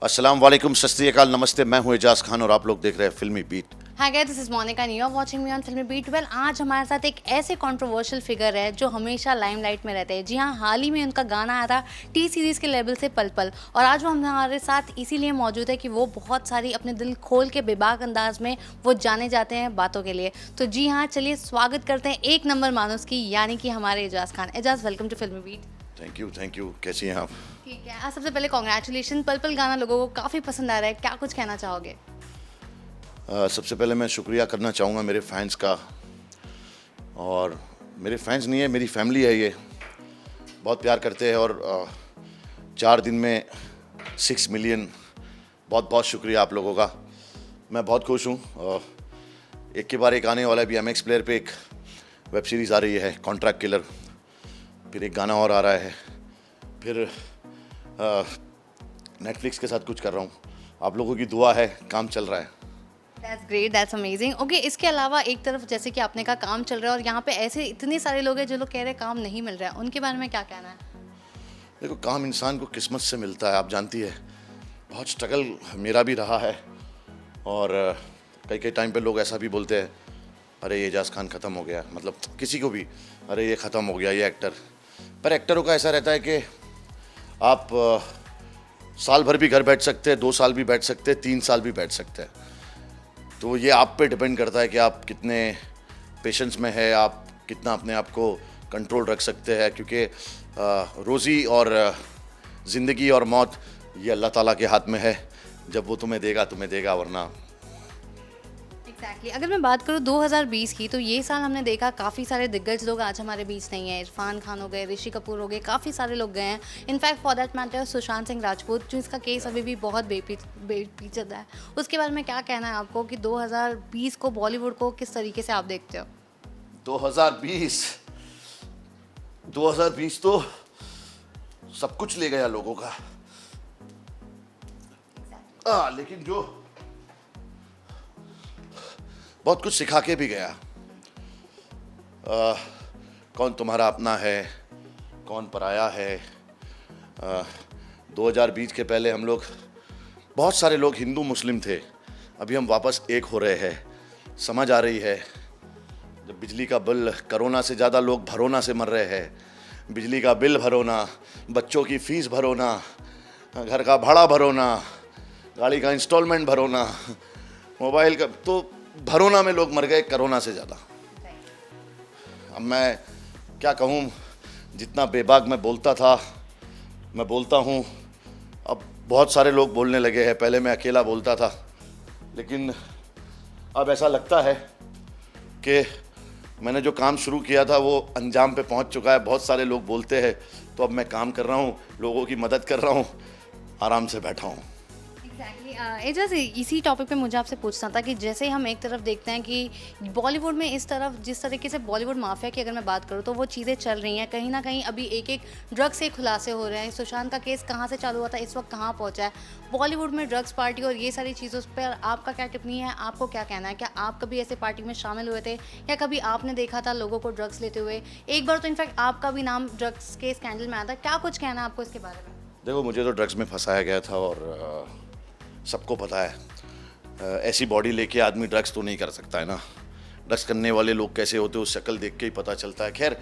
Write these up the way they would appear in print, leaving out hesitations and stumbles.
अस्सलाम वालेकुम, सत श्री अकाल, नमस्ते। मैं हूं एजाज खान और आप लोग देख रहे हैं Filmi beat. Hi guys, this is Monica and you are watching me on Filmi beat. Well, आज हमारे साथ एक ऐसे कंट्रोवर्शियल फिगर है जो हमेशा लाइमलाइट में रहते हैं। जी हाँ, हाल ही में उनका गाना आया था टी सीरीज़ के लेवल से पल पल, और आज वो हमारे साथ इसीलिए मौजूद है कि वो बहुत सारी अपने दिल खोल के बेबाक अंदाज में वो जाने जाते हैं बातों के लिए। तो जी हाँ, चलिए स्वागत करते हैं एक नंबर मानुस की, यानी कि हमारे एजाज खान। एजाज, वेलकम टू फिल्मी बीट। Thank you. कैसी हैं आप? ठीक है, आज सबसे पहले कॉन्ग्रेचुलेशन, पल पल गाना लोगों को काफ़ी पसंद आ रहा है, क्या कुछ कहना चाहोगे? सबसे पहले मैं शुक्रिया करना चाहूँगा मेरे फैंस का। और मेरे फैंस नहीं है, मेरी फैमिली है ये। बहुत प्यार करते हैं। और 4 दिन में 6 मिलियन, बहुत बहुत शुक्रिया आप लोगों का। मैं बहुत खुश हूँ। एक के बाद एक आने वाला है। अभी MX प्लेयर पे एक वेब सीरीज़ आ रही है, कॉन्ट्रैक्ट किलर। फिर एक गाना और आ रहा है। फिर नेटफ्लिक्स के साथ कुछ कर रहा हूँ। आप लोगों की दुआ है, काम चल रहा है। That's great, that's amazing. Okay, इसके अलावा एक तरफ जैसे कि आपने कहा काम चल रहा है, और यहाँ पे ऐसे इतने सारे लोग हैं जो लोग कह रहे हैं काम नहीं मिल रहा है, उनके बारे में क्या कहना है? देखो, काम इंसान को किस्मत से मिलता है, आप जानती है। बहुत स्ट्रगल मेरा भी रहा है। और कई कई टाइम पे लोग ऐसा भी बोलते हैं, अरे ये एजाज खान ख़त्म हो गया। मतलब किसी को भी, अरे ये ख़त्म हो गया ये एक्टर। पर एक्टरों का ऐसा रहता है कि आप साल भर भी घर बैठ सकते हैं, 2 साल भी बैठ सकते हैं, 3 साल भी बैठ सकते हैं। तो ये आप पे डिपेंड करता है कि आप कितने पेशेंस में है, आप कितना अपने आप को कंट्रोल रख सकते हैं। क्योंकि रोज़ी और ज़िंदगी और मौत ये अल्लाह ताला के हाथ में है। जब वो तुम्हें देगा, वरना एग्जैक्टली। अगर मैं बात करूँ 2020 की, तो ये साल हमने देखा काफ़ी सारे दिग्गज लोग आज हमारे बीच नहीं हैं। इरफान खान हो गए, ऋषि कपूर हो गए, काफ़ी सारे लोग गए हैं। In fact for that matter Sushant Singh Rajput, जो इसका केस अभी भी बहुत बेपीचदा है। उसके बारे में क्या कहना है आपको कि 2020 को, बॉलीवुड को किस तरीके से आप देखते हो? 2020 तो सब कुछ ले गया लोगों का। लेकिन जो बहुत कुछ सिखा के भी गया। कौन तुम्हारा अपना है, कौन पराया है। 2020 के पहले हम लोग, बहुत सारे लोग हिंदू मुस्लिम थे। अभी हम वापस एक हो रहे हैं। समझ आ रही है। जब बिजली का बिल, कोरोना से ज़्यादा लोग भरोना से मर रहे हैं। बिजली का बिल भरो ना, बच्चों की फ़ीस भरो ना, घर का भाड़ा भरो ना, गाड़ी का इंस्टॉलमेंट भरो ना, मोबाइल का तो भरोना में लोग मर गए कोरोना से ज़्यादा। अब मैं क्या कहूँ, जितना बेबाक मैं बोलता था, मैं बोलता हूँ। अब बहुत सारे लोग बोलने लगे हैं। पहले मैं अकेला बोलता था, लेकिन अब ऐसा लगता है कि मैंने जो काम शुरू किया था वो अंजाम पे पहुंच चुका है। बहुत सारे लोग बोलते हैं, तो अब मैं काम कर रहा हूँ, लोगों की मदद कर रहा हूँ, आराम से बैठा हूँ। एजाज, इसी टॉपिक पे मुझे आपसे पूछना था कि जैसे हम एक तरफ देखते हैं कि बॉलीवुड में इस तरफ जिस तरीके से बॉलीवुड माफिया की अगर मैं बात करूँ तो वो चीज़ें चल रही हैं, कहीं ना कहीं अभी एक एक ड्रग्स के खुलासे हो रहे हैं। सुशांत का केस कहाँ से चालू हुआ था, इस वक्त कहाँ पहुँचा है। बॉलीवुड में ड्रग्स पार्टी और ये सारी चीज़ों पर आपका क्या टिप्पणी है, आपको क्या कहना है? क्या आप कभी ऐसे पार्टी में शामिल हुए थे, या कभी आपने देखा था लोगों को ड्रग्स लेते हुए? एक बार तो इनफैक्ट आपका भी नाम ड्रग्स के स्कैंडल में आया था, क्या कुछ कहना है आपको इसके बारे में? देखो, मुझे तो ड्रग्स में फंसाया गया था और सबको पता है। ऐसी बॉडी लेके आदमी ड्रग्स तो नहीं कर सकता है ना। ड्रग्स करने वाले लोग कैसे होते हैं उस शक्ल देख के ही पता चलता है। खैर,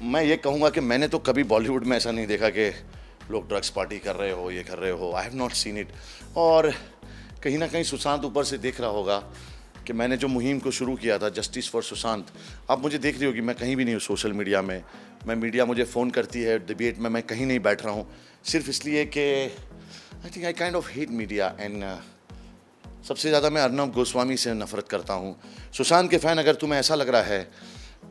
मैं ये कहूँगा कि मैंने तो कभी बॉलीवुड में ऐसा नहीं देखा कि लोग ड्रग्स पार्टी कर रहे हो, ये कर रहे हो। I have not seen it. और कहीं ना कहीं सुशांत ऊपर से देख रहा होगा कि मैंने जो मुहिम को शुरू किया था, जस्टिस फॉर सुशांत। आप मुझे देख रही होगी, मैं कहीं भी नहीं हूँ सोशल मीडिया में। मीडिया मुझे फ़ोन करती है, डिबेट में मैं कहीं नहीं बैठ रहा हूँ, सिर्फ इसलिए कि I think I kind of hate media. And सबसे ज़्यादा मैं अर्नब गोस्वामी से नफ़रत करता हूँ। सुशांत के फ़ैन, अगर तुम्हें ऐसा लग रहा है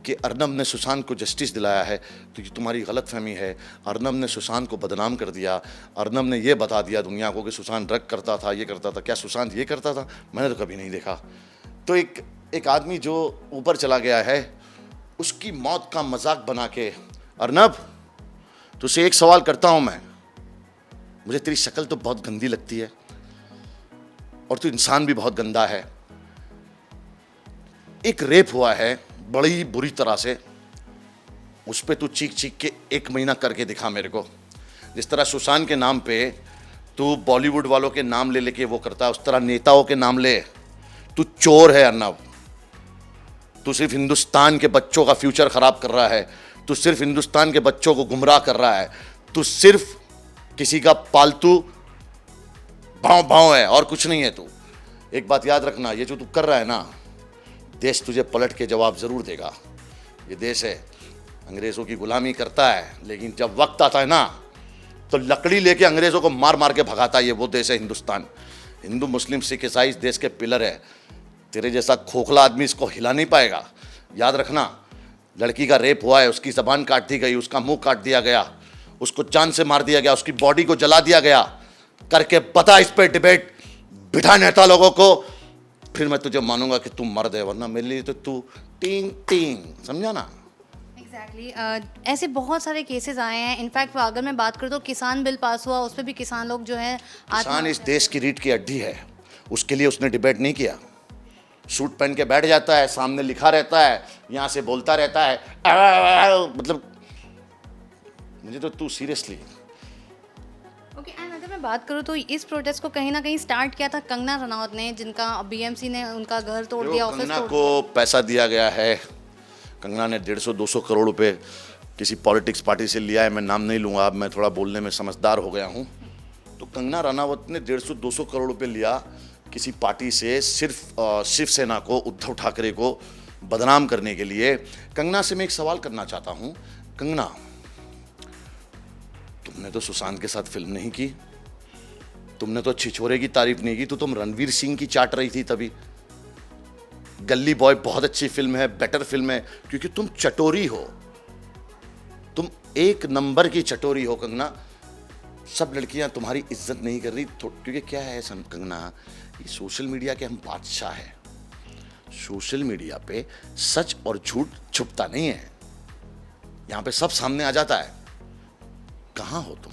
कि अर्नब ने सुशांत को जस्टिस दिलाया है, तो ये तुम्हारी गलत फहमी है। अर्नब ने सुशांत को बदनाम कर दिया। अर्नब ने ये बता दिया दुनिया को कि सुशांत ड्रग करता था, ये करता था। क्या सुशांत ये करता था? मैंने तो कभी नहीं देखा। तो एक आदमी जो ऊपर चला गया है, उसकी मौत का मजाक बना के, अर्नब तुझसे एक सवाल करता हूँ मैं, मुझे तेरी शक्ल तो बहुत गंदी लगती है और तू इंसान भी बहुत गंदा है। एक रेप हुआ है बड़ी बुरी तरह से, उस पर तू चीख चीख के 1 महीना करके दिखा मेरे को। जिस तरह सुशांत के नाम पे तू बॉलीवुड वालों के नाम ले लेके वो करता है, उस तरह नेताओं के नाम ले। तू चोर है अर्नब। तू सिर्फ हिंदुस्तान के बच्चों का फ्यूचर खराब कर रहा है। तू सिर्फ हिंदुस्तान के बच्चों को गुमराह कर रहा है। तू सिर्फ किसी का पालतू भाव भाव है और कुछ नहीं है तू। एक बात याद रखना, ये जो तू कर रहा है ना, देश तुझे पलट के जवाब जरूर देगा। ये देश है, अंग्रेजों की गुलामी करता है, लेकिन जब वक्त आता है ना तो लकड़ी लेके अंग्रेजों को मार मार के भगाता है। ये वो देश है हिंदुस्तान। हिंदू मुस्लिम सिख ईसाई इस देश के पिलर है। तेरे जैसा खोखला आदमी इसको हिला नहीं पाएगा। याद रखना, लड़की का रेप हुआ है, उसकी जबान काट दी गई, उसका मुंह काट दिया गया, उसको जान से मार दिया गया, उसकी बॉडी को जला दिया गया। करके बता इस पे डिबेट, बिठा नेता लोगों को, फिर मैं तुझे मानूंगा कि तू मर्द है, वरना मेरे लिए तो तू टींग टींग, समझा ना। एग्जैक्टली ऐसे बहुत सारे केसेस आए हैं। इनफैक्ट अगर मैं बात करूँ तो किसान बिल पास हुआ, उस पर भी किसान लोग जो है किसान इस देश की रीढ़ की हड्डी है, उसके लिए उसने डिबेट नहीं किया। सूट पहन के बैठ जाता है, सामने लिखा रहता है, यहाँ से बोलता रहता है, मतलब मुझे तो तू सीरियसली। ओके एंड अगर मैं बात करूँ तो इस प्रोटेस्ट को कहीं ना कहीं स्टार्ट किया था कंगना रनौत ने, जिनका बीएमसी ने उनका घर तोड़ दिया, ऑफिस कंगना तोड़ को पैसा दिया गया है। कंगना ने 150-200 करोड़ रुपए किसी पॉलिटिक्स पार्टी से लिया है। मैं नाम नहीं लूँगा, अब मैं थोड़ा बोलने में समझदार हो गया हूँ। तो कंगना रनावत ने 150-200 करोड़ रुपए लिया किसी पार्टी से, सिर्फ शिवसेना को, उद्धव ठाकरे को बदनाम करने के लिए। कंगना से मैं एक सवाल करना चाहता हूँ, कंगना तुमने तो सुशांत के साथ फिल्म नहीं की, तुमने तो छिछोरे की तारीफ नहीं की, तो तुम रणवीर सिंह की चाट रही थी तभी। गली बॉय बहुत अच्छी फिल्म है, बेटर फिल्म है, क्योंकि तुम चटोरी हो, तुम एक नंबर की चटोरी हो कंगना। सब लड़कियां तुम्हारी इज्जत नहीं कर रही, क्योंकि क्या है कंगना, ये सोशल मीडिया के हम बादशाह हैं। सोशल मीडिया पे सच और झूठ छुपता नहीं है, यहां पे सब सामने आ जाता है। कहां हो तुम?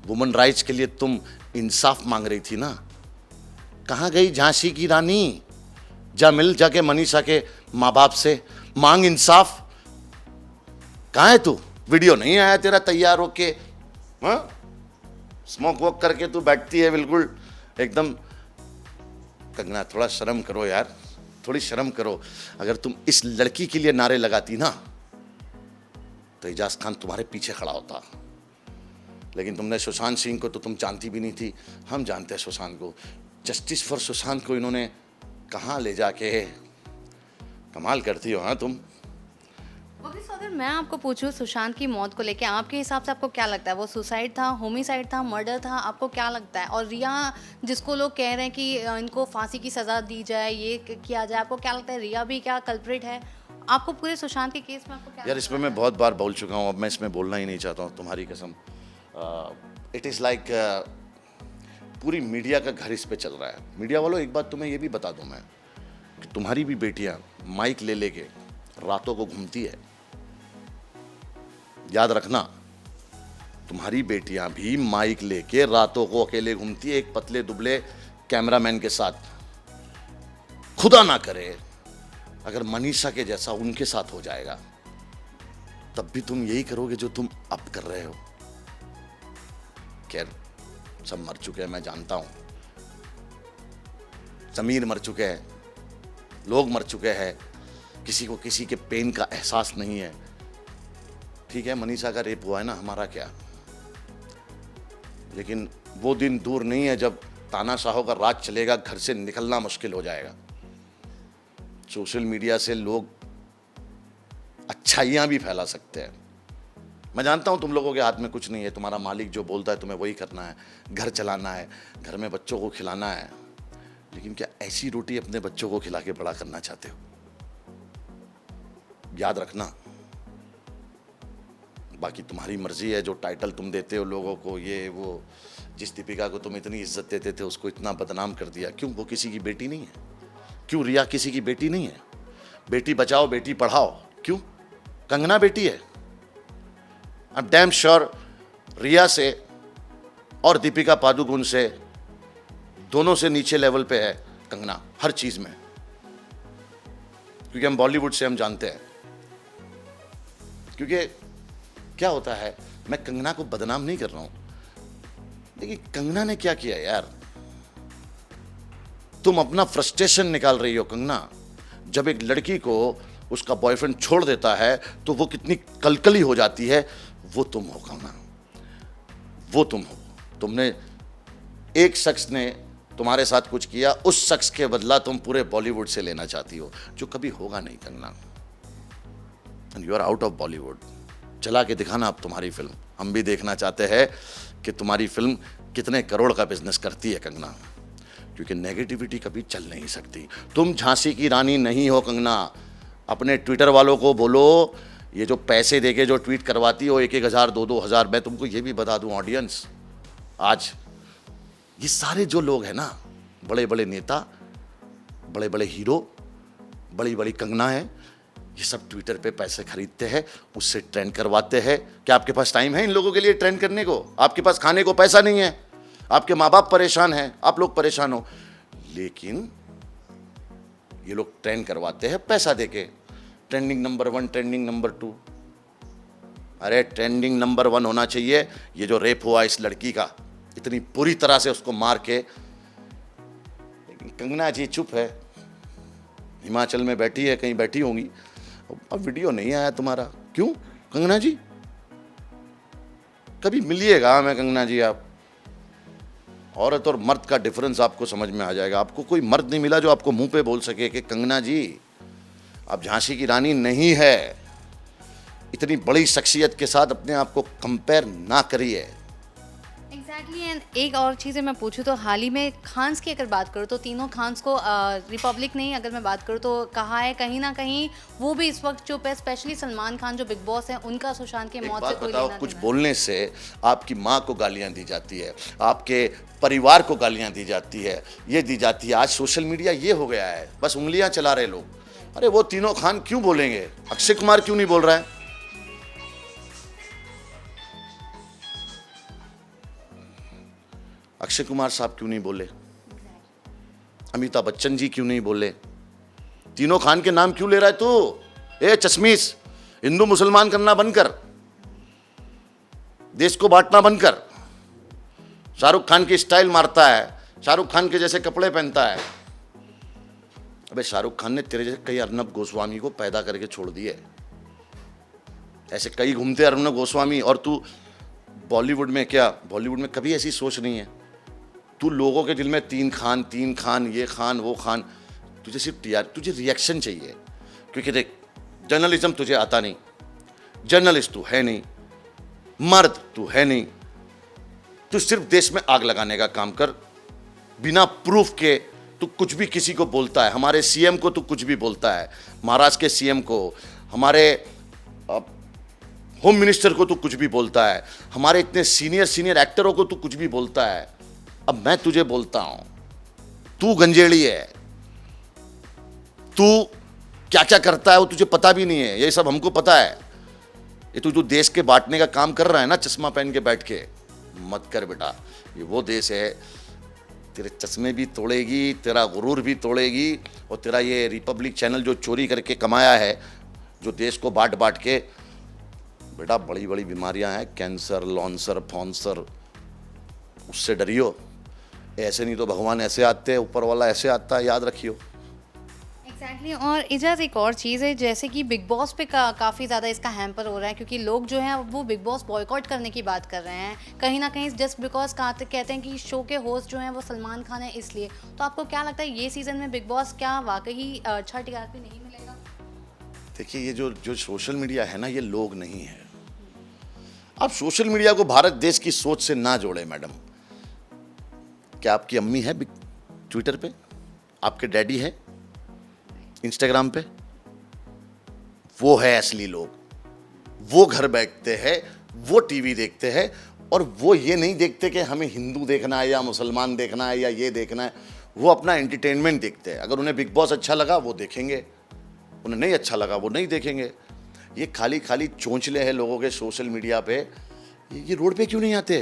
वुमन राइट्स के लिए तुम इंसाफ मांग रही थी ना, कहां गई झांसी की रानी? जा मिल जाके मनीषा के माँ बाप से, मांग इंसाफ। कहां है तू? वीडियो नहीं आया तेरा तैयार होके, हाँ स्मोक वॉक करके तू बैठती है बिल्कुल एकदम। कंगना थोड़ा शर्म करो यार, थोड़ी शर्म करो। अगर तुम इस लड़की के लिए नारे लगाती ना तो एजाज खान तुम्हारे पीछे खड़ा होता, लेकिन तुमने सुशांत सिंह को तो तुम जानती भी नहीं थी। हम जानते हैं सुशांत को। जस्टिस फॉर सुशांत को इन्होंने कहाँ ले जाके, कमाल करती हो हाँ तुम। ओके सो अगर मैं आपको पूछूं सुशांत की मौत को लेके, आपके हिसाब से आपको क्या लगता है, वो सुसाइड था, होमिसाइड था, मर्डर था, आपको क्या लगता है? और रिया जिसको लोग कह रहे हैं कि इनको फांसी की सज़ा दी जाए, ये किया जाए, आपको क्या लगता है रिया भी क्या कल्प्रिट है? आपको पूरे सुशांत के केस में आपको क्या यार इसमें मैं बहुत बार बोल चुका हूँ, अब मैं इसमें बोलना ही नहीं चाहता हूँ, तुम्हारी कसम। इट इज़ लाइक पूरी मीडिया का घर इस पे चल रहा है। मीडिया वालों, एक बात तुम्हें ये भी बता दूं मैं कि तुम्हारी भी बेटियां माइक ले लेके रातों को घूमती है। याद रखना, तुम्हारी बेटियां भी माइक लेके रातों को अकेले घूमती है, एक पतले दुबले कैमरामैन के साथ। खुदा ना करे अगर मनीषा के जैसा उनके साथ हो जाएगा, तब भी तुम यही करोगे जो तुम अब कर रहे हो। खैर सब मर चुके हैं, मैं जानता हूं। जमीर मर चुके हैं, लोग मर चुके हैं, किसी को किसी के पेन का एहसास नहीं है। ठीक है, मनीषा का रेप हुआ है ना, हमारा क्या, लेकिन वो दिन दूर नहीं है जब तानाशाहों का राज चलेगा, घर से निकलना मुश्किल हो जाएगा। सोशल मीडिया से लोग अच्छाइयाँ भी फैला सकते हैं। मैं जानता हूँ तुम लोगों के हाथ में कुछ नहीं है, तुम्हारा मालिक जो बोलता है तुम्हें वही करना है, घर चलाना है, घर में बच्चों को खिलाना है, लेकिन क्या ऐसी रोटी अपने बच्चों को खिला के बड़ा करना चाहते हो? याद रखना। बाकी तुम्हारी मर्जी है, जो टाइटल तुम देते हो लोगों को, ये वो, जिस दीपिका को तुम इतनी इज्जत देते थे उसको इतना बदनाम कर दिया। क्यों? वो किसी की बेटी नहीं है। क्यों रिया किसी की बेटी नहीं है? बेटी बचाओ बेटी पढ़ाओ, क्यों? कंगना बेटी है। आई एम डैम श्योर रिया से और दीपिका पादुकोण से, दोनों से नीचे लेवल पे है कंगना हर चीज में, क्योंकि हम बॉलीवुड से हम जानते हैं। क्योंकि क्या होता है, मैं कंगना को बदनाम नहीं कर रहा हूं, लेकिन कि कंगना ने क्या किया यार। तुम अपना फ्रस्ट्रेशन निकाल रही हो कंगना। जब एक लड़की को उसका बॉयफ्रेंड छोड़ देता है तो वो कितनी कलकली हो जाती है, वो तुम हो कंगना, वो तुम हो। तुमने, एक शख्स ने तुम्हारे साथ कुछ किया, उस शख्स के बदला तुम पूरे बॉलीवुड से लेना चाहती हो, जो कभी होगा नहीं Kangana. And you are out of Bollywood. चला के दिखाना अब तुम्हारी फिल्म, हम भी देखना चाहते हैं कि तुम्हारी फिल्म कितने करोड़ का बिजनेस करती है कंगना, क्योंकि नेगेटिविटी कभी चल नहीं सकती। तुम झांसी की रानी नहीं हो कंगना। अपने ट्विटर वालों को बोलो, ये जो पैसे देके जो ट्वीट करवाती हो 1,000 2,000, मैं तुमको ये भी बता दूं ऑडियंस, आज ये सारे जो लोग हैं ना, बड़े बड़े नेता, बड़े बड़े हीरो, बड़ी बड़ी कंगना है, ये सब ट्विटर पे पैसे खरीदते हैं, उससे ट्रेंड करवाते हैं। क्या आपके पास टाइम है इन लोगों के लिए ट्रेंड करने को? आपके पास खाने को पैसा नहीं है, आपके माँ बाप परेशान हैं, आप लोग परेशान हो, लेकिन ये लोग ट्रेंड करवाते हैं पैसा देके। Trending number 1, trending number 2। अरे ट्रेंडिंग नंबर 1 होना चाहिए ये जो रेप हुआ इस लड़की का, इतनी बुरी तरह से उसको मार के। लेकिन कंगना जी चुप है, हिमाचल में बैठी है, कहीं बैठी होंगी। अब वीडियो नहीं आया तुम्हारा, क्यों कंगना जी? कभी मिलिएगा हमें कंगना जी आप। औरत और मर्द का डिफरेंस आपको समझ में आ जाएगा। आपको कोई मर्द नहीं मिला जो आपको मुंह पे बोल सके कि कंगना जी आप झांसी की रानी नहीं है। इतनी बड़ी शख्सियत के साथ अपने आप को कंपेयर ना करिए। एग्जैक्टली। एंड एक और चीज़ें मैं पूछूं तो हाल ही में खान्स की अगर बात करूं तो तीनों खान्स को रिपब्लिक नहीं, अगर मैं बात करूं तो कहा है कहीं ना कहीं वो भी इस वक्त चुप है, स्पेशली सलमान खान जो बिग बॉस है उनका सुशांत के मौत से कोई बताओ, लेना कुछ देना बोलने से आपकी माँ को गालियां दी जाती है, आपके परिवार को गालियां दी जाती है, ये दी जाती है। आज सोशल मीडिया ये हो गया है, बस उंगलियां चला रहे लोग। अरे वो तीनों खान क्यों बोलेंगे? अक्षय कुमार क्यों नहीं बोल रहा है? अक्षय कुमार साहब क्यों नहीं बोले? अमिताभ बच्चन जी क्यों नहीं बोले? तीनों खान के नाम क्यों ले रहा है तू? ए चश्मीश, हिंदू मुसलमान करना बंद कर, देश को बांटना बंद कर। शाहरुख खान की स्टाइल मारता है, शाहरुख खान के जैसे कपड़े पहनता है। अबे शाहरुख खान ने तेरे जैसे कई अर्नब गोस्वामी को पैदा करके छोड़ दिए। ऐसे कई घूमते अर्नब गोस्वामी, और तू बॉलीवुड में क्या, बॉलीवुड में कभी ऐसी सोच नहीं है। तू लोगों के दिल में तीन खान, ये खान वो खान। तुझे सिर्फ तुझे रिएक्शन चाहिए, क्योंकि देख जर्नलिज्म तुझे आता नहीं, जर्नलिस्ट तू है नहीं, मर्द तू है नहीं। तू सिर्फ देश में आग लगाने का काम कर, बिना प्रूफ के तू कुछ भी किसी को बोलता है। हमारे सीएम को तू कुछ भी बोलता है, महाराष्ट्र के सीएम को, हमारे होम मिनिस्टर को तू कुछ भी बोलता है, हमारे इतने सीनियर एक्टरों को तू कुछ भी बोलता है। अब मैं तुझे बोलता हूं, तू गंजेड़ी है, तू क्या क्या करता है वो तुझे पता भी नहीं है, ये सब हमको पता है। ये तू जो देश के बांटने का काम कर रहा है ना, चश्मा पहन के बैठ के, मत कर बेटा। ये वो देश है, तेरे चश्मे भी तोड़ेगी, तेरा गुरूर भी तोड़ेगी, और तेरा ये रिपब्लिक चैनल जो चोरी करके कमाया है, जो देश को बांट बांट के। बेटा बड़ी बड़ी बीमारियां हैं, कैंसर, लॉन्सर, फॉन्सर, उससे डरियो। ऐसे नहीं तो भगवान ऐसे आते हैं, ऊपर वाला ऐसे आता है, याद रखियो। एग्जैक्टली। और इजाज़ एक और चीज़ है, जैसे कि बिग बॉस पे काफ़ी ज़्यादा इसका हैम्पर हो रहा है, क्योंकि लोग जो हैं वो बिग बॉस बॉयकॉट करने की बात कर रहे हैं कहीं ना कहीं, जस्ट बिकॉज कहते हैं कि शो के होस्ट जो हैं वो सलमान खान है इसलिए। तो आपको क्या लगता है ये सीज़न में बिग बॉस क्या वाकई अच्छा टीआरपी नहीं मिलेगा? देखिए ये जो सोशल मीडिया है ना, ये लोग नहीं है। आप सोशल मीडिया को भारत देश की सोच से ना जोड़े मैडम। क्या आपकी अम्मी है ट्विटर पे? आपके डैडी है इंस्टाग्राम पे? वो है असली लोग। वो घर बैठते हैं, वो टीवी देखते हैं, और वो ये नहीं देखते कि हमें हिंदू देखना है या मुसलमान देखना है या ये देखना है। वो अपना एंटरटेनमेंट देखते हैं। अगर उन्हें बिग बॉस अच्छा लगा वो देखेंगे, उन्हें नहीं अच्छा लगा वो नहीं देखेंगे। ये खाली खाली चोंचले हैं लोगों के सोशल मीडिया पे। ये रोड पे क्यों नहीं आते?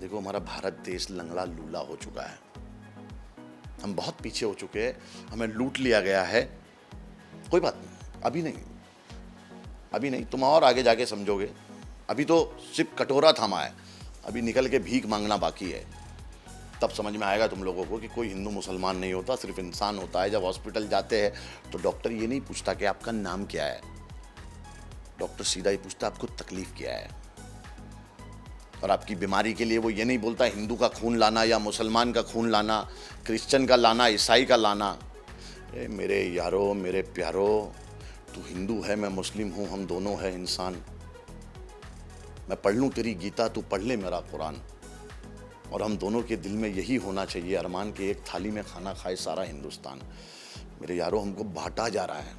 देखो हमारा भारत देश लंगड़ा लूला हो चुका है, हम बहुत पीछे हो चुके हैं, हमें लूट लिया गया है। कोई बात नहीं, अभी नहीं, तुम और आगे जाके समझोगे। अभी तो सिर्फ कटोरा थामा है, अभी निकल के भीख मांगना बाकी है। तब समझ में आएगा तुम लोगों को कि कोई हिंदू मुसलमान नहीं होता, सिर्फ इंसान होता है। जब हॉस्पिटल जाते हैं तो डॉक्टर ये नहीं पूछता कि आपका नाम क्या है, डॉक्टर सीधा ही पूछता आपको तकलीफ क्या है। और आपकी बीमारी के लिए वो ये नहीं बोलता हिंदू का खून लाना या मुसलमान का खून लाना, क्रिश्चियन का लाना, ईसाई का लाना। मेरे यारो, मेरे प्यारो, तू हिंदू है, मैं मुस्लिम हूँ, हम दोनों हैं इंसान। मैं पढ़ लूँ तेरी गीता, तू पढ़ ले मेरा कुरान, और हम दोनों के दिल में यही होना चाहिए अरमान के एक थाली में खाना खाए सारा हिंदुस्तान। मेरे यारो, हमको बांटा जा रहा है।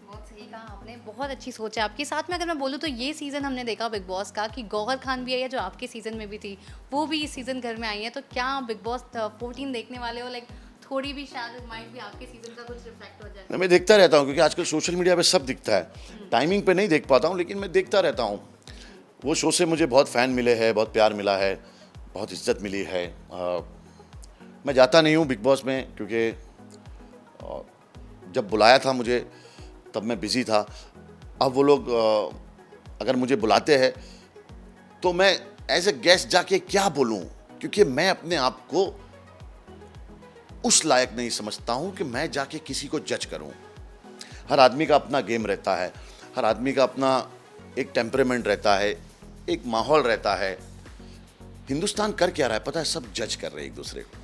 बहुत सही कहा आपने, बहुत अच्छी सोच है आपके। साथ में अगर मैं बोलूँ तो ये सीज़न हमने देखा बिग बॉस का कि गौहर खान भी आई है जो आपके सीज़न में भी थी, वो भी इस सीज़न घर में आई है। तो क्या बिग बॉस 14 देखने वाले हो? लाइक थोड़ी भी शायद माइट भी आपके सीज़न का कुछ रिफ्लेक्ट हो जाए। मैं देखता रहता हूँ क्योंकि आजकल सोशल मीडिया पे सब दिखता है। टाइमिंग पे नहीं देख पाता हूँ लेकिन मैं देखता रहता हूँ। वो शो से मुझे बहुत फ़ैन मिले हैं, बहुत प्यार मिला है, बहुत इज्जत मिली है। मैं जाता नहीं हूँ बिग बॉस में क्योंकि जब बुलाया था मुझे तब मैं बिज़ी था। अब वो लोग अगर मुझे बुलाते हैं तो मैं एज ए गेस्ट जाके क्या बोलूँ, क्योंकि मैं अपने आप को उस लायक नहीं समझता हूँ कि मैं जाके किसी को जज करूँ। हर आदमी का अपना गेम रहता है, हर आदमी का अपना एक टेम्परामेंट रहता है, एक माहौल रहता है। हिंदुस्तान कर क्या रहा है पता है? सब जज कर रहे हैं एक दूसरे को।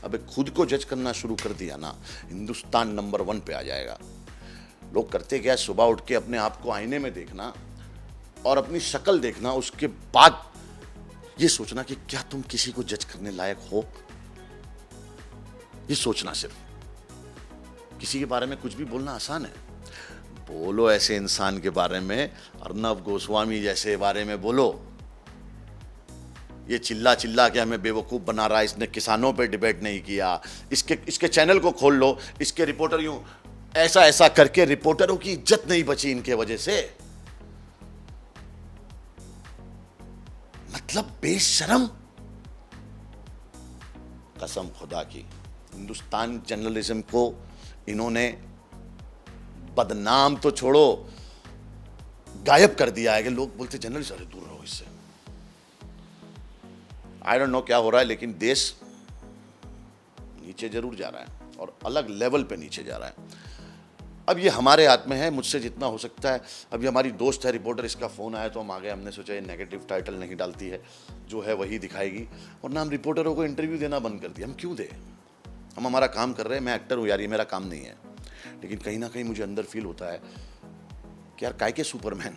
अबे खुद को जज करना शुरू कर दिया ना, हिंदुस्तान नंबर 1 पे आ जाएगा। लोग करते क्या है, सुबह उठ के अपने आप को आईने में देखना और अपनी शक्ल देखना, उसके बाद ये सोचना कि क्या तुम किसी को जज करने लायक हो। ये सोचना, सिर्फ किसी के बारे में कुछ भी बोलना आसान है। बोलो ऐसे इंसान के बारे में, अर्नब गोस्वामी जैसे बारे में बोलो। ये चिल्ला चिल्ला के हमें बेवकूफ़ बना रहा है, इसने किसानों पे डिबेट नहीं किया। इसके चैनल को खोल लो, इसके रिपोर्टर यूं ऐसा ऐसा करके रिपोर्टरों की इज्जत नहीं बची इनके वजह से। मतलब बेशरम, कसम खुदा की। हिंदुस्तान जर्नलिज्म को इन्होंने बदनाम तो छोड़ो, गायब कर दिया है कि लोग बोलते जर्नलिस्ट, अरे दूर रहो इससे। आई डोंट नो क्या हो रहा है, लेकिन देश नीचे जरूर जा रहा है और अलग लेवल पे नीचे जा रहा है। अब ये हमारे हाथ में है, मुझसे जितना हो सकता है। अभी हमारी दोस्त है रिपोर्टर, इसका फ़ोन आया तो हम आ गए। हमने सोचा ये नेगेटिव टाइटल नहीं डालती है, जो है वही दिखाएगी, और ना हम रिपोर्टरों को इंटरव्यू देना बंद कर दिया। हम क्यों दें? हम हमारा काम कर रहे हैं। मैं एक्टर हूँ यार, ये मेरा काम नहीं है। लेकिन कहीं ना कहीं मुझे अंदर फील होता है कि यार काय के सुपरमैन,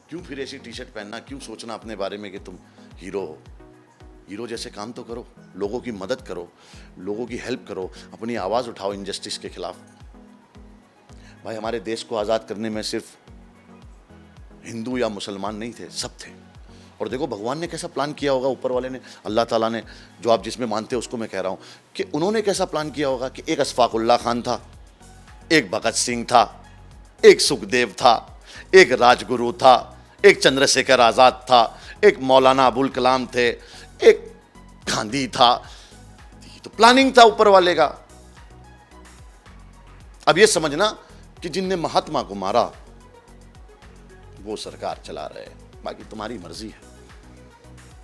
क्यों फिर ऐसी टी शर्ट पहनना, क्यों सोचना अपने बारे में कि तुम हीरो हो। हीरो जैसे काम तो करो, लोगों की मदद करो, लोगों की हेल्प करो, अपनी आवाज़ उठाओ इनजस्टिस के खिलाफ। भाई हमारे देश को आज़ाद करने में सिर्फ हिंदू या मुसलमान नहीं थे, सब थे। और देखो भगवान ने कैसा प्लान किया होगा, ऊपर वाले ने, अल्लाह ताला ने, जो आप जिसमें मानते हो उसको मैं कह रहा हूँ, कि उन्होंने कैसा प्लान किया होगा कि एक अशफाकुल्ला खान था, एक भगत सिंह था, एक सुखदेव था, एक राजगुरु था, एक चंद्रशेखर आज़ाद था, एक मौलाना अबुल कलाम थे, एक गांधी था। ये तो प्लानिंग था ऊपर वाले का। अब ये समझना कि जिनने महात्मा को मारा वो सरकार चला रहे हैं, बाकी तुम्हारी मर्जी है।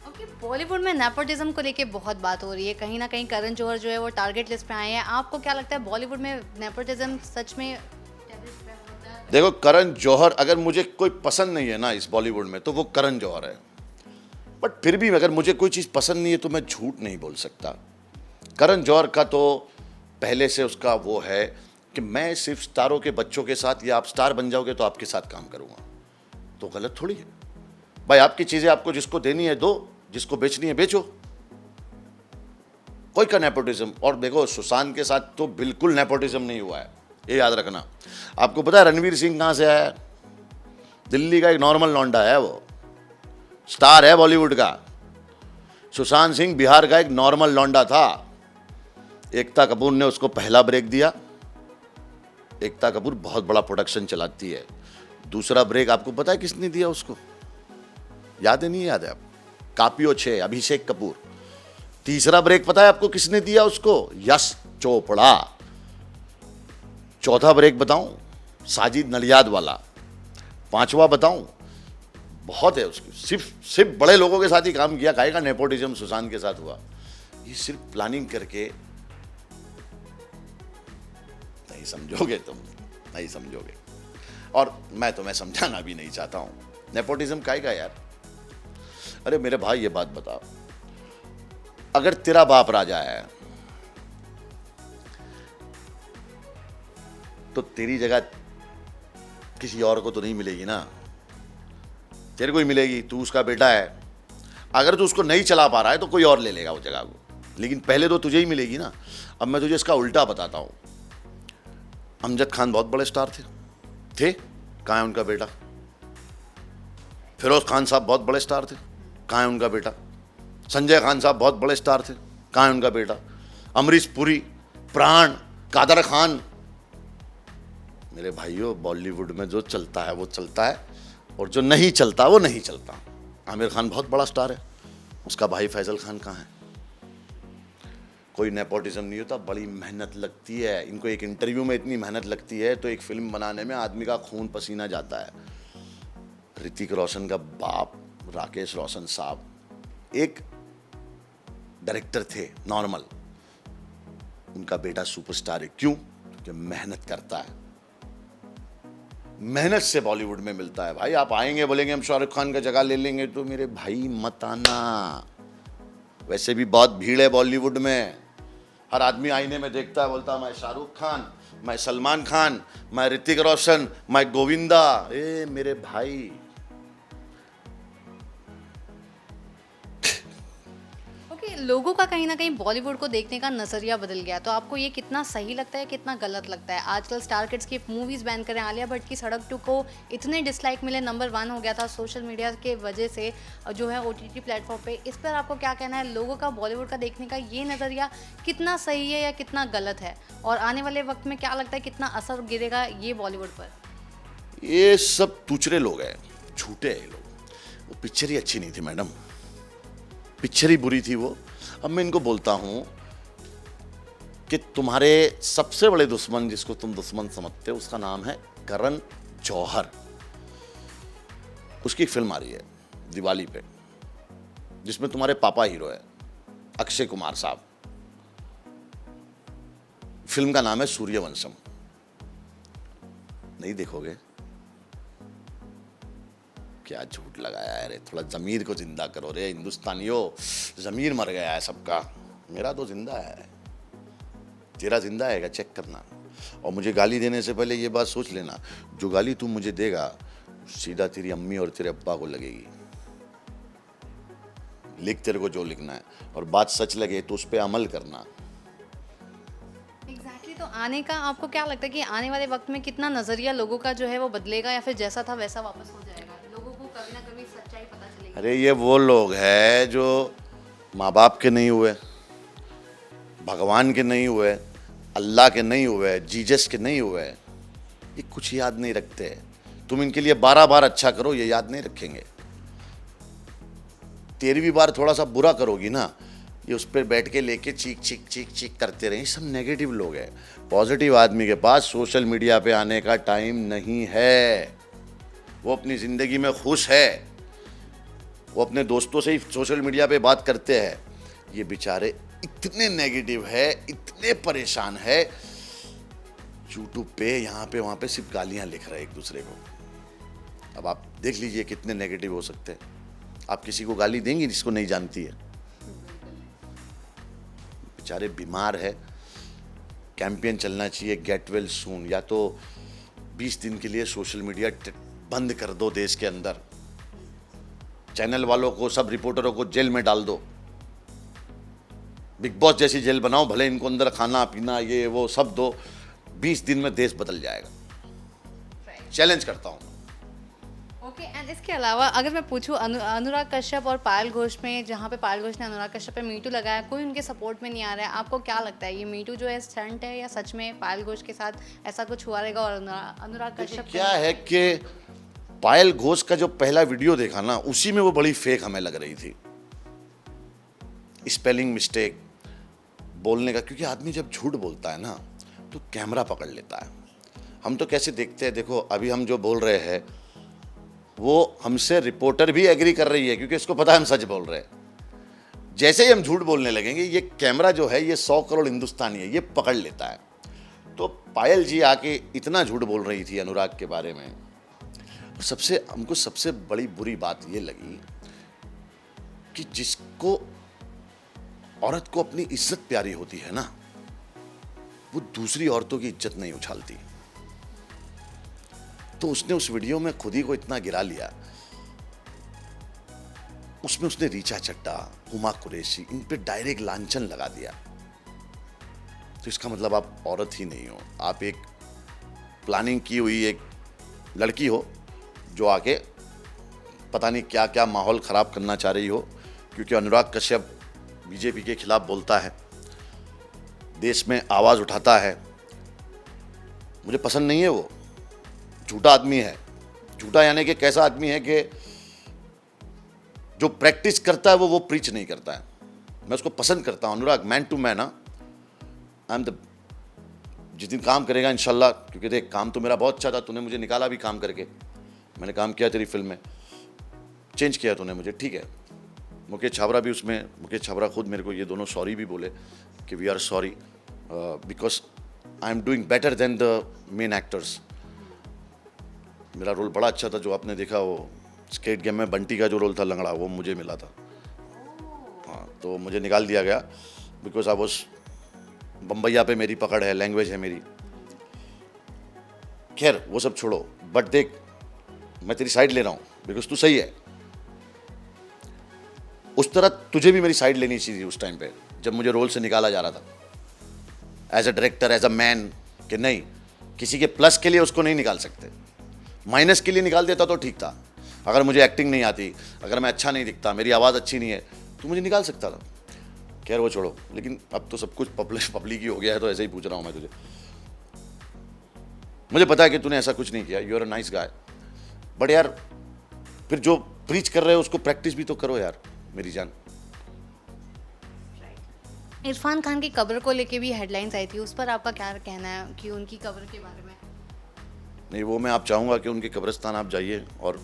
ओके, बॉलीवुड में नेपोटिज्म को लेके बहुत बात हो रही है। कहीं ना कहीं करण जौहर जो है वो टारगेट लिस्ट पे आए हैं। आपको क्या लगता है बॉलीवुड में नेपोटिज्म सच में होता है? देखो करण जौहर, अगर मुझे कोई पसंद नहीं है ना इस बॉलीवुड में तो वो करण जौहर है। बट फिर भी अगर मुझे कोई चीज़ पसंद नहीं है तो मैं झूठ नहीं बोल सकता। करण जौहर का तो पहले से उसका वो है कि मैं सिर्फ स्टारों के बच्चों के साथ, या आप स्टार बन जाओगे तो आपके साथ काम करूंगा, तो गलत थोड़ी है भाई। आपकी चीज़ें आपको जिसको देनी है दो, जिसको बेचनी है बेचो। कोई का नेपोटिज्म, और देखो सुशांत के साथ तो बिल्कुल नेपोटिज्म नहीं हुआ है, ये याद रखना। आपको पता है रणवीर सिंह कहाँ से आया है? दिल्ली का एक नॉर्मल लौंडा है, वो स्टार है बॉलीवुड का। सुशांत सिंह बिहार का एक नॉर्मल लौंडा था। एकता कपूर ने उसको पहला ब्रेक दिया। एकता कपूर बहुत बड़ा प्रोडक्शन चलाती है। दूसरा ब्रेक आपको पता है किसने दिया उसको? याद है नहीं याद है आप? कापियो 6 अभिषेक कपूर। तीसरा ब्रेक पता है आपको किसने दिया उसको? यश चोपड़ा। चौथा ब्रेक बताऊं? साजिद नडियाद वाला। पांचवा बताऊं? बहुत है उसकी, सिर्फ बड़े लोगों के साथ ही काम किया, काहे का नेपोटिज्म सुशांत के साथ हुआ। ये सिर्फ प्लानिंग करके, नहीं समझोगे तुम, नहीं समझोगे। और मैं तुम्हें समझाना भी नहीं चाहता हूं, नेपोटिज्म काहे का यार। अरे मेरे भाई ये बात बता, अगर तेरा बाप राजा है तो तेरी जगह किसी और को तो नहीं मिलेगी ना, तेरे को ही मिलेगी, तू उसका बेटा है। अगर तू उसको नहीं चला पा रहा है तो कोई और ले लेगा वो जगह को, लेकिन पहले तो तुझे ही मिलेगी ना। अब मैं तुझे इसका उल्टा बताता हूं। अमजद खान बहुत बड़े स्टार थे, कहाँ है उनका बेटा? फिरोज खान साहब बहुत बड़े स्टार थे, कहाँ है उनका बेटा? संजय खान साहब बहुत बड़े स्टार थे, कहाँ है उनका बेटा? अमरीश पुरी, प्राण, कादर खान। मेरे भाइयों, बॉलीवुड में जो चलता है वो चलता है, और जो नहीं चलता वो नहीं चलता। आमिर खान बहुत बड़ा स्टार है, उसका भाई फैजल खान कहाँ है? कोई नेपोटिज्म नहीं होता, बड़ी मेहनत लगती है इनको। एक इंटरव्यू में इतनी मेहनत लगती है तो एक फिल्म बनाने में आदमी का खून पसीना जाता है। ऋतिक रोशन का बाप राकेश रोशन साहब एक डायरेक्टर थे नॉर्मल, उनका बेटा सुपरस्टार है। क्यों? क्योंकि मेहनत करता है, मेहनत से बॉलीवुड में मिलता है। भाई आप आएंगे बोलेंगे हम शाहरुख खान का जगह ले लेंगे, तो मेरे भाई मत आना। वैसे भी बहुत भीड़ है बॉलीवुड में, हर आदमी आईने में देखता है, बोलता है मैं शाहरुख खान, मैं सलमान खान, मैं ऋतिक रोशन, मैं गोविंदा। ए मेरे भाई, ओके, लोगों का कहीं ना कहीं बॉलीवुड को देखने का नज़रिया बदल गया, तो आपको ये कितना सही लगता है, कितना गलत लगता है? आजकल स्टार किड्स की मूवीज़ बैन करें, आलिया भट्ट की सड़क 2 को इतने डिसलाइक मिले, नंबर 1 हो गया था सोशल मीडिया के वजह से, जो है OTT प्लेटफॉर्म पे। इस पर आपको क्या कहना है? लोगों का बॉलीवुड का देखने का ये नज़रिया कितना सही है या कितना गलत है, और आने वाले वक्त में क्या लगता है कितना असर गिरेगा ये बॉलीवुड पर? ये सब तुचरे लोग हैं, झूठे हैं लोग। वो पिक्चर ही अच्छी नहीं थी मैडम, पिक्चर ही बुरी थी वो। अब मैं इनको बोलता हूं कि तुम्हारे सबसे बड़े दुश्मन, जिसको तुम दुश्मन समझते हो, उसका नाम है करण जौहर। उसकी फिल्म आ रही है दिवाली पे, जिसमें तुम्हारे पापा हीरो है, अक्षय कुमार साहब। फिल्म का नाम है सूर्यवंशम। नहीं देखोगे? क्या झूठ लगाया है रे, थोड़ा जमीर को जिंदा करो रे हिंदुस्तानियों। जमीर मर गया है सबका, मेरा तो जिंदा है, तेरा जिंदा है क्या? चेक करना। और मुझे गाली देने से पहले ये बात सोच लेना, जो गाली तू मुझे देगा सीधा तेरी अम्मी और तेरे अब्बा को लगेगी। लिख तेरे को जो लिखना है, और बात सच लगे तो उस पर अमल करना। एग्जैक्टली, तो आने का आपको क्या लगता है कि आने वाले वक्त में कितना नज़रिया लोगों का जो है वो बदलेगा, या फिर जैसा था वैसा वापस हो जाएगा? लोगों को कभी ना कभी सच्चाई पता चलेगी। अरे ये वो लोग हैं जो माँ बाप के नहीं हुए, भगवान के नहीं हुए, अल्लाह के नहीं हुए, जीसस के नहीं हुए, ये कुछ याद नहीं रखते। तुम इनके लिए 12 बार अच्छा करो, ये याद नहीं रखेंगे। 13वीं बार थोड़ा सा बुरा करोगी ना, ये उस पर बैठ के लेके चीख चीख चीख चीख करते रहे। सब नेगेटिव लोग हैं। पॉजिटिव आदमी के पास सोशल मीडिया पे आने का टाइम नहीं है, वो अपनी ज़िंदगी में खुश है, वो अपने दोस्तों से ही सोशल मीडिया पे बात करते हैं। ये बेचारे इतने नेगेटिव है, इतने परेशान है, यूट्यूब पे यहाँ पे वहाँ पे सिर्फ गालियाँ लिख रहे हैं एक दूसरे को। अब आप देख लीजिए कितने नेगेटिव हो सकते हैं। आप किसी को गाली देंगी जिसको नहीं जानती है? बेचारे बीमार है। कैंपेन चलना चाहिए गेट वेल सून, या तो 20 दिन के लिए सोशल मीडिया बंद कर दो देश के अंदर, चैनल वालों को, सब रिपोर्टरों को जेल में डाल दो, बिग बॉस जैसी जेल बनाओ, भले इनको अंदर खाना पीना ये वो सब दो, 20 दिन में देश बदल जाएगा। चैलेंज करता हूँ। ओके, एंड इसके अलावा अगर मैं पूछूं अनुराग कश्यप और पायल घोष में, जहाँ पे पायल घोष ने अनुराग कश्यप पे मीटू लगाया, कोई उनके सपोर्ट में नहीं आ रहा है, आपको क्या लगता है ये मीटू जो है स्टंट है, या सच में पायल घोष के साथ ऐसा कुछ हुआ रहेगा? और अनुराग कश्यप क्या है कि पायल घोष का जो पहला वीडियो देखा ना, उसी में वो बड़ी फेक हमें लग रही थी। स्पेलिंग मिस्टेक, बोलने का, क्योंकि आदमी जब झूठ बोलता है ना तो कैमरा पकड़ लेता है। हम तो कैसे देखते हैं, देखो अभी हम जो बोल रहे हैं वो हमसे रिपोर्टर भी एग्री कर रही है, क्योंकि इसको पता है हम सच बोल रहे हैं। जैसे ही हम झूठ बोलने लगेंगे, ये कैमरा जो है ये 100 करोड़ हिंदुस्तानी है, ये पकड़ लेता है। तो पायल जी आके इतना झूठ बोल रही थी अनुराग के बारे में। और हमको सबसे बड़ी बुरी बात ये लगी कि जिसको औरत को अपनी इज्जत प्यारी होती है ना, वो दूसरी औरतों की इज्जत नहीं उछालती। तो उसने उस वीडियो में खुद ही को इतना गिरा लिया। उसमें उसने रीचा चड्ढा, हुमा कुरैशी, इन पे डायरेक्ट लांछन लगा दिया। तो इसका मतलब आप औरत ही नहीं हो, आप एक प्लानिंग की हुई एक लड़की हो जो आके पता नहीं क्या क्या माहौल ख़राब करना चाह रही हो। क्योंकि अनुराग कश्यप बीजेपी के खिलाफ बोलता है, देश में आवाज़ उठाता है, मुझे पसंद नहीं है। वो झूठा आदमी है। झूठा यानी कि कैसा आदमी है कि जो प्रैक्टिस करता है वो प्रीच नहीं करता है। मैं उसको पसंद करता हूँ Anurag, man to man. I am the, जिस दिन काम करेगा इंशाल्लाह, क्योंकि देख काम तो मेरा बहुत अच्छा था, तूने मुझे निकाला भी काम करके, मैंने काम किया तेरी फिल्म में, चेंज किया तूने मुझे, ठीक है। मुकेश छाबड़ा भी उसमें, मुकेश छाबड़ा खुद मेरे को ये दोनों सॉरी भी बोले कि we are sorry because I am doing better than the main actors. मेरा रोल बड़ा अच्छा था, जो आपने देखा वो स्केट गेम में बंटी का जो रोल था लंगड़ा, वो मुझे मिला था। हाँ, तो मुझे निकाल दिया गया बिकॉज आई वॉज, बम्बैया पे मेरी पकड़ है, लैंग्वेज है मेरी। खैर वो सब छोड़ो, बट देख मैं तेरी साइड ले रहा हूँ बिकॉज तू सही है। उस तरह तुझे भी मेरी साइड लेनी चाहिए उस टाइम पे, जब मुझे रोल से निकाला जा रहा था as a director, as a man, कि नहीं किसी के प्लस के लिए उसको नहीं निकाल सकते, माइनस के लिए निकाल देता तो ठीक था। अगर मुझे एक्टिंग नहीं आती, अगर मैं अच्छा नहीं दिखता, मेरी आवाज़ अच्छी नहीं है, तो मुझे निकाल सकता था। खैर वो छोड़ो, लेकिन अब तो सब कुछ पब्लिक ही हो गया है, तो ऐसे ही पूछ रहा हूँ मैं तुझे। मुझे पता है कि तूने ऐसा कुछ नहीं किया, you are a nice guy, but यार फिर जो प्रीच कर रहे हो उसको प्रैक्टिस भी तो करो यार मेरी जान। इरफान खान की कब्र को लेके भी हेडलाइंस आई थी, उस पर आपका क्या कहना है कि उनकी कब्र के बारे में? नहीं, वो मैं आप चाहूँगा कि उनके कब्रिस्तान आप जाइए और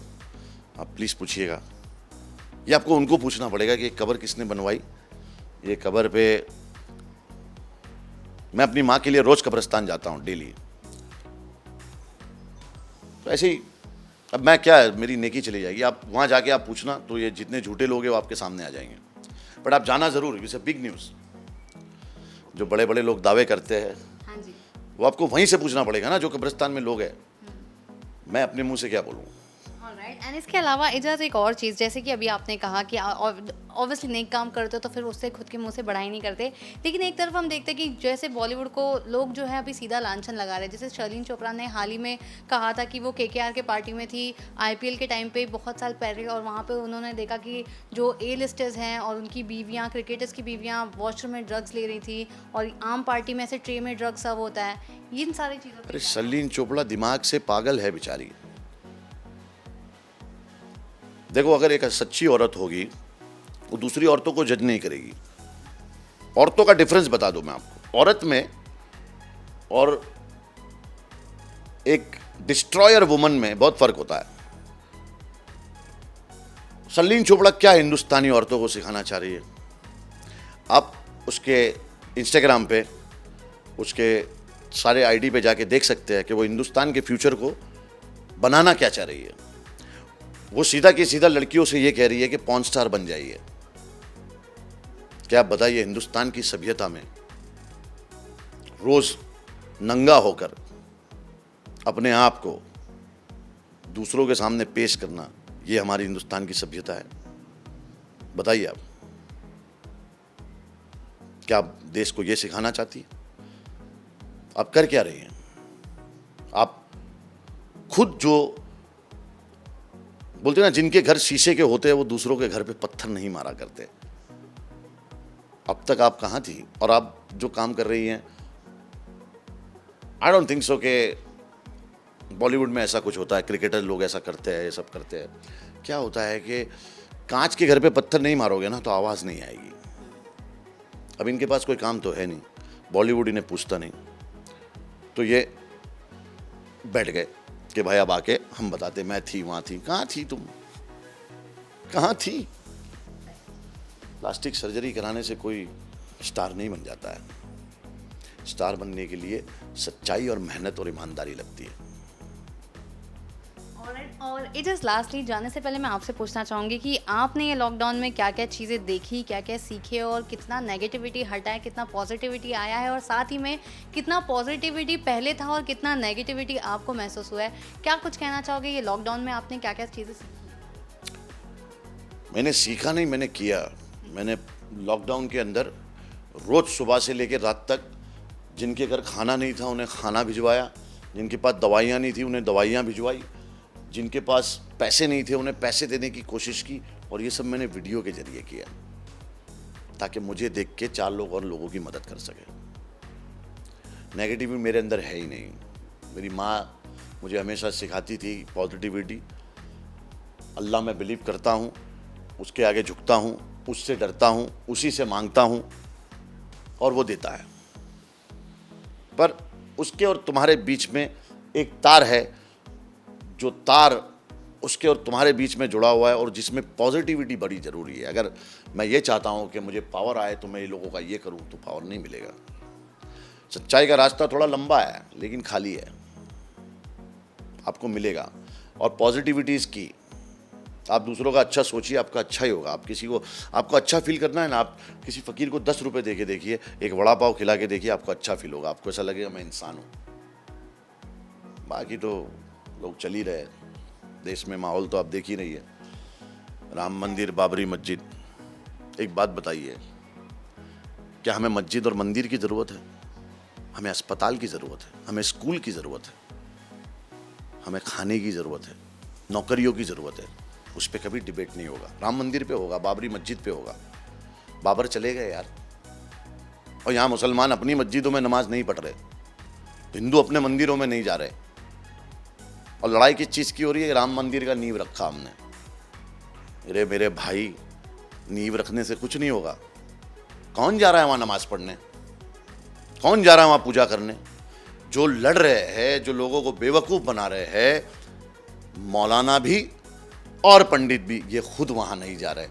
आप प्लीज़ पूछिएगा। ये आपको उनको पूछना पड़ेगा कि ये कब्र किसने बनवाई। ये कब्र पे मैं अपनी माँ के लिए रोज़ कब्रिस्तान जाता हूँ डेली। तो ऐसे ही अब मैं क्या है, मेरी नेकी चली जाएगी। आप वहाँ जाके आप पूछना, तो ये जितने झूठे लोग हैं वो आपके सामने आ जाएंगे। बट आप जाना ज़रूर, इट्स अ बिग न्यूज़। जो बड़े बड़े लोग दावे करते हैं, हाँ जी, वो आपको वहीं से पूछना पड़ेगा ना, जो कब्रिस्तान में लोग हैं। मैं अपने मुंह से क्या बोलूँ। ऑलराइट। एंड इसके अलावा इजाज़ एक और चीज़, जैसे कि अभी आपने कहा कि ऑब्वियसली नेक काम करते हो तो फिर उससे खुद के मुंह से बढ़ाई नहीं करते, लेकिन एक तरफ हम देखते हैं कि जैसे बॉलीवुड को लोग जो है अभी सीधा लांछन लगा रहे हैं। जैसे शर्लीन चोपड़ा ने हाल ही में कहा था कि वो केकेआर के पार्टी में थी आईपीएल के टाइम पे बहुत साल पहले, और वहाँ पे उन्होंने देखा कि जो ए लिस्टर्स हैं और उनकी बीवियाँ, क्रिकेटर्स की बीवियाँ वॉशरूम में ड्रग्स ले रही थी, और आम पार्टी में ऐसे ट्रे में ड्रग्स सर्व होता है। इन सारी चीज़ों अरे शर्लीन चोपड़ा दिमाग से पागल है बेचारी। देखो, अगर एक सच्ची औरत होगी वो दूसरी औरतों को जज नहीं करेगी। औरतों का डिफरेंस बता दूं मैं आपको, औरत में और एक डिस्ट्रॉयर वुमन में बहुत फर्क होता है। शर्लीन चोपड़ा क्या हिंदुस्तानी औरतों को सिखाना चाह रही है? आप उसके इंस्टाग्राम पे, उसके सारे आईडी पे जाके देख सकते हैं कि वो हिंदुस्तान के फ्यूचर को बनाना क्या चाह रही है। वो सीधा की सीधा लड़कियों से ये कह रही है कि पॉर्न स्टार बन जाइए। क्या आप बताइए, हिंदुस्तान की सभ्यता में रोज नंगा होकर अपने आप को दूसरों के सामने पेश करना, ये हमारी हिंदुस्तान की सभ्यता है? बताइए आप, क्या आप देश को ये सिखाना चाहती है? आप कर क्या रही हैं? आप खुद जो बोलते हैं ना, जिनके घर शीशे के होते हैं वो दूसरों के घर पे पत्थर नहीं मारा करते। अब तक आप कहाँ थी? और आप जो काम कर रही हैं, आई डोंट थिंक सो कि बॉलीवुड में ऐसा कुछ होता है, क्रिकेटर लोग ऐसा करते हैं, ये सब करते हैं। क्या होता है कि कांच के घर पे पत्थर नहीं मारोगे ना तो आवाज़ नहीं आएगी। अब इनके पास कोई काम तो है नहीं, बॉलीवुड इन्हें पूछता नहीं, तो ये बैठ गए। कि भाई अब आके हम बताते मैं थी वहाँ थी, कहाँ थी तुम, कहाँ थी। प्लास्टिक सर्जरी कराने से कोई स्टार नहीं बन जाता है। स्टार बनने के लिए सच्चाई और मेहनत और ईमानदारी लगती है। और एजस लास्टली जाने से पहले मैं आपसे पूछना चाहूँगी कि आपने ये लॉकडाउन में क्या क्या चीज़ें देखी, क्या क्या सीखे और कितना नेगेटिविटी हटा है, कितना पॉजिटिविटी आया है, और साथ ही में कितना पॉजिटिविटी पहले था और कितना नेगेटिविटी आपको महसूस हुआ है, क्या कुछ कहना चाहोगे ये लॉकडाउन में आपने क्या क्या चीज़ें सीखी? मैंने सीखा नहीं, मैंने किया। मैंने लॉकडाउन के अंदर रोज़ सुबह से लेकर रात तक जिनके घर खाना नहीं था उन्हें खाना भिजवाया, जिनके पास दवाइयाँ नहीं थी उन्हें दवाइयाँ भिजवाई, जिनके पास पैसे नहीं थे उन्हें पैसे देने की कोशिश की। और ये सब मैंने वीडियो के जरिए किया ताकि मुझे देख के 4 लोग और लोगों की मदद कर सके। नेगेटिविटी मेरे अंदर है ही नहीं। मेरी माँ मुझे हमेशा सिखाती थी पॉजिटिविटी। अल्लाह में बिलीव करता हूँ, उसके आगे झुकता हूँ, उससे डरता हूँ, उसी से मांगता हूँ और वो देता है। पर उसके और तुम्हारे बीच में एक तार है, जो तार उसके और तुम्हारे बीच में जुड़ा हुआ है और जिसमें पॉजिटिविटी बड़ी ज़रूरी है। अगर मैं ये चाहता हूँ कि मुझे पावर आए तो मैं ये लोगों का ये करूँ तो पावर नहीं मिलेगा। सच्चाई का रास्ता थोड़ा लंबा है लेकिन खाली है, आपको मिलेगा। और पॉजिटिविटी इज़ की। आप दूसरों का अच्छा सोचिए, आपका अच्छा ही होगा। आप किसी को, आपको अच्छा फील करना है ना, आप किसी फ़कीर को 10 रुपये दे के देखिए, एक वड़ा पाव खिला के देखिए, आपको अच्छा फील होगा। आपको ऐसा लगेगा मैं इंसान हूँ। बाकी तो लोग चल ही रहे। देश में माहौल तो आप देख ही रही है। राम मंदिर, बाबरी मस्जिद। एक बात बताइए, क्या हमें मस्जिद और मंदिर की ज़रूरत है? हमें अस्पताल की ज़रूरत है, हमें स्कूल की ज़रूरत है, हमें खाने की ज़रूरत है, नौकरियों की ज़रूरत है। उस पर कभी डिबेट नहीं होगा। राम मंदिर पे होगा, बाबरी मस्जिद पे होगा। बाबर चले गए यार, और यहाँ मुसलमान अपनी मस्जिदों में नमाज नहीं पढ़ रहे, हिंदू अपने मंदिरों में नहीं जा रहे। और लड़ाई किस चीज़ की हो रही है? राम मंदिर का नींव रखा हमने। मेरे भाई, नींव रखने से कुछ नहीं होगा। कौन जा रहा है वहाँ नमाज पढ़ने? कौन जा रहा है वहाँ पूजा करने? जो लड़ रहे हैं, जो लोगों को बेवकूफ़ बना रहे हैं, मौलाना भी और पंडित भी, ये खुद वहाँ नहीं जा रहे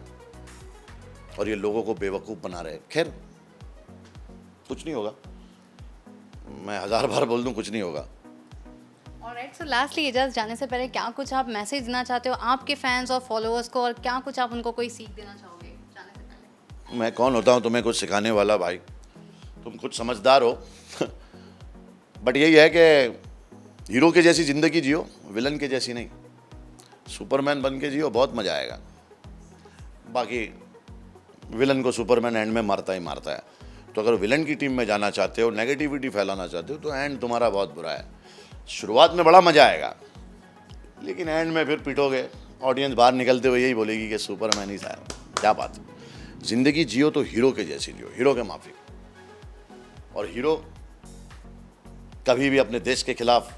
और ये लोगों को बेवकूफ़ बना रहे। खैर, कुछ नहीं होगा। मैं 1000 बार बोल दूँ, कुछ नहीं होगा। ऑलराइट, सो लास्टली एजाज जाने से पहले क्या कुछ आप मैसेज देना चाहते हो आपके फैंस और फॉलोअर्स को, और क्या कुछ आप उनको कोई सीख देना चाहोगे जाने से पहले? मैं कौन होता हूँ तुम्हें कुछ सिखाने वाला? भाई, तुम कुछ समझदार हो। बट यही है कि हीरो के जैसी ज़िंदगी जियो, विलन के जैसी नहीं। सुपरमैन बन के जियो, बहुत मज़ा आएगा। बाकी विलन को सुपरमैन एंड में मारता ही मारता है। तो अगर विलन की टीम में जाना चाहते हो, नेगेटिविटी फैलाना चाहते हो, तो एंड तुम्हारा बहुत बुरा है। शुरुआत में बड़ा मज़ा आएगा लेकिन एंड में फिर पिटोगे। ऑडियंस बाहर निकलते हुए यही बोलेगी कि सुपरमैन ही था। क्या बात। ज़िंदगी जियो तो हीरो के जैसी जियो, हीरो के माफिक। और हीरो कभी भी अपने देश के खिलाफ,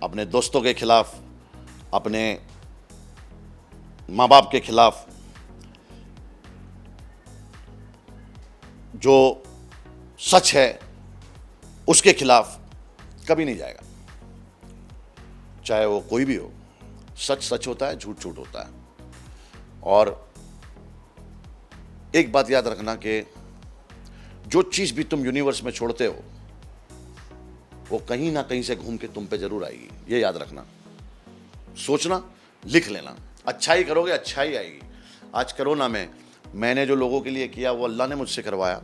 अपने दोस्तों के खिलाफ, अपने माँ बाप के खिलाफ, जो सच है उसके खिलाफ कभी नहीं जाएगा, चाहे वो कोई भी हो। सच सच होता है, झूठ झूठ होता है। और एक बात याद रखना कि जो चीज़ भी तुम यूनिवर्स में छोड़ते हो वो कहीं ना कहीं से घूम के तुम पे जरूर आएगी। ये याद रखना, सोचना, लिख लेना। अच्छाई करोगे अच्छाई आएगी। आज कोरोना में मैंने जो लोगों के लिए किया वो अल्लाह ने मुझसे करवाया।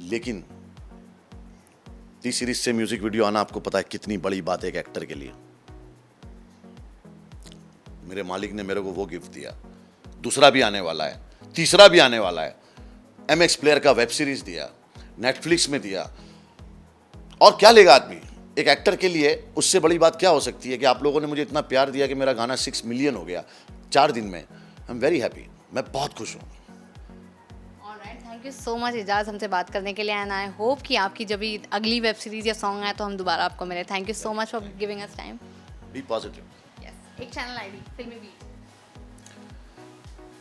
लेकिन टी सीरीज से म्यूजिक वीडियो आना, आपको पता है कितनी बड़ी बात है एक एक्टर के लिए। मेरे मालिक ने मेरे को वो गिफ्ट दिया। दूसरा भी आने वाला है, तीसरा भी आने वाला है। MX प्लेयर का वेब सीरीज दिया, नेटफ्लिक्स में दिया। और क्या लेगा आदमी एक एक्टर के लिए? उससे बड़ी बात क्या हो सकती है कि आप लोगों ने मुझे इतना प्यार दिया कि मेरा गाना 6 मिलियन हो गया 4 दिन में। आई एम वेरी हैप्पी, मैं बहुत खुश हूँ। Alright, thank you so much Ejaz हमसे बात करने के लिए, एंड आई होप कि आपकी जब भी अगली वेब सीरीज या सॉन्ग आए तो हम दोबारा आपको मिले। Thank you so much for giving us time. Be positive. Yes, एक चैनल आईडी फिल्मी बीट।